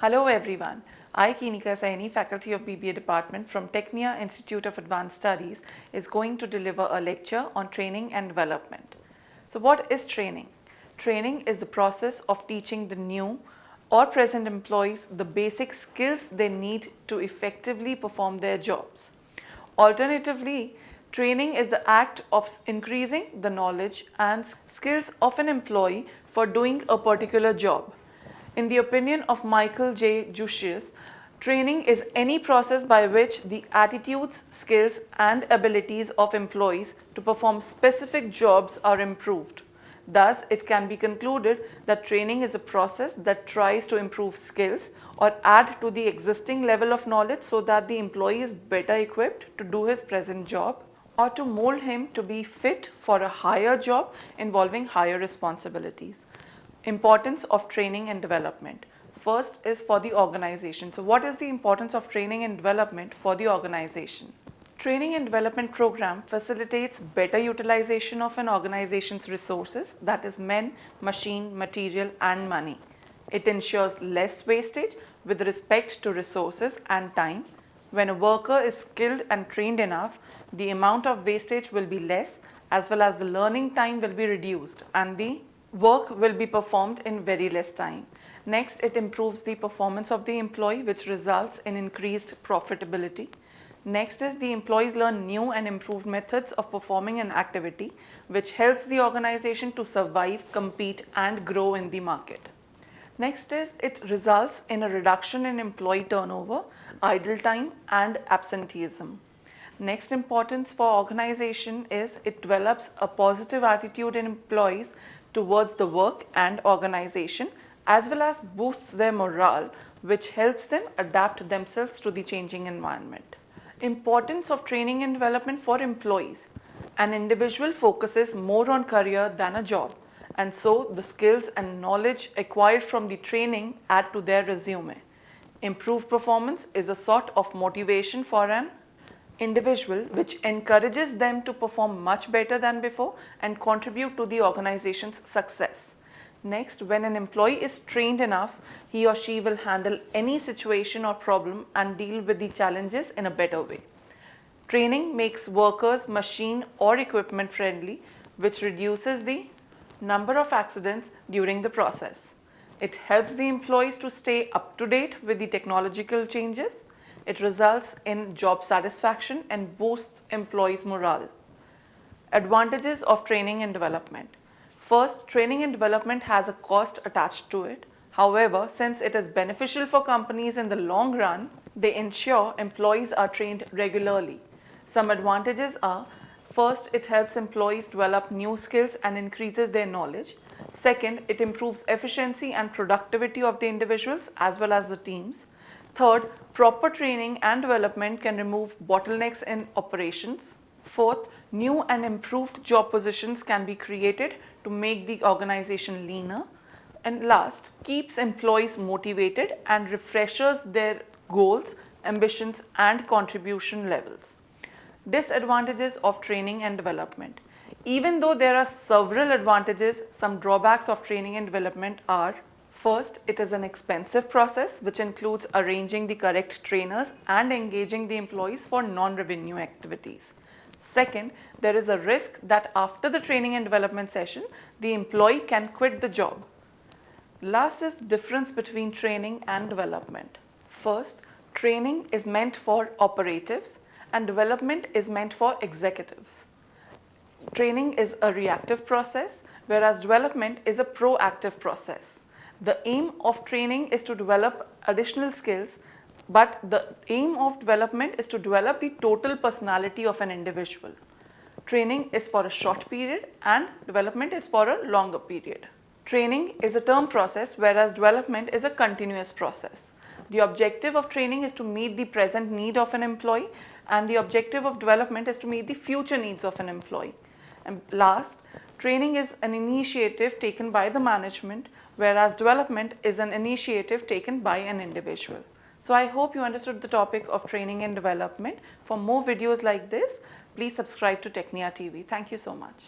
Hello everyone, I Kinika Saini, faculty of BBA department from Technia Institute of Advanced Studies is going to deliver a lecture on training and development. So what is training? Training is the process of teaching the new or present employees the basic skills they need to effectively perform their jobs. Alternatively, training is the act of increasing the knowledge and skills of an employee for doing a particular job. In the opinion of Michael J. Jussius, training is any process by which the attitudes, skills, and abilities of employees to perform specific jobs are improved. Thus, it can be concluded that training is a process that tries to improve skills or add to the existing level of knowledge so that the employee is better equipped to do his present job or to mold him to be fit for a higher job involving higher responsibilities. Importance of training and development. First is for the organization. So what is the importance of training and development for the organization? Training and development program facilitates better utilization of an organization's resources, that is men, machine, material and money. It ensures less wastage with respect to resources and time. When a worker is skilled and trained enough, the amount of wastage will be less as well as the learning time will be reduced and the work will be performed in very less time. Next, it improves the performance of the employee, which results in increased profitability. Next is the employees learn new and improved methods of performing an activity, which helps the organization to survive, compete, and grow in the market. Next is it results in a reduction in employee turnover, idle time, and absenteeism. Next importance for organization is it develops a positive attitude in employees towards the work and organization as well as boosts their morale, which helps them adapt themselves to the changing environment. Importance of training and development for employees. An individual focuses more on career than a job, and so the skills and knowledge acquired from the training add to their resume. Improved performance is a sort of motivation for an individual which encourages them to perform much better than before and contribute to the organization's success. Next, when an employee is trained enough, he or she will handle any situation or problem and deal with the challenges in a better way. Training makes workers machine or equipment friendly, which reduces the number of accidents during the process. It helps the employees to stay up to date with the technological changes. It results in job satisfaction and boosts employees' morale. Advantages of training and development. First, training and development has a cost attached to it. However, since it is beneficial for companies in the long run, they ensure employees are trained regularly. Some advantages are, first, it helps employees develop new skills and increases their knowledge. Second, it improves efficiency and productivity of the individuals as well as the teams. Third, proper training and development can remove bottlenecks in operations. Fourth, new and improved job positions can be created to make the organization leaner. And last, keeps employees motivated and refreshes their goals, ambitions, and contribution levels. Disadvantages of training and development. Even though there are several advantages, some drawbacks of training and development are: first, it is an expensive process which includes arranging the correct trainers and engaging the employees for non-revenue activities. Second, there is a risk that after the training and development session, the employee can quit the job. Last is difference between training and development. First, training is meant for operatives and development is meant for executives. Training is a reactive process, whereas development is a proactive process. The aim of training is to develop additional skills, but the aim of development is to develop the total personality of an individual. Training is for a short period and development is for a longer period. Training is a term process, whereas development is a continuous process. The objective of training is to meet the present need of an employee, and the objective of development is to meet the future needs of an employee. And last, training is an initiative taken by the management, whereas development is an initiative taken by an individual. So I hope you understood the topic of training and development. For more videos like this, please subscribe to Technia TV. Thank you so much.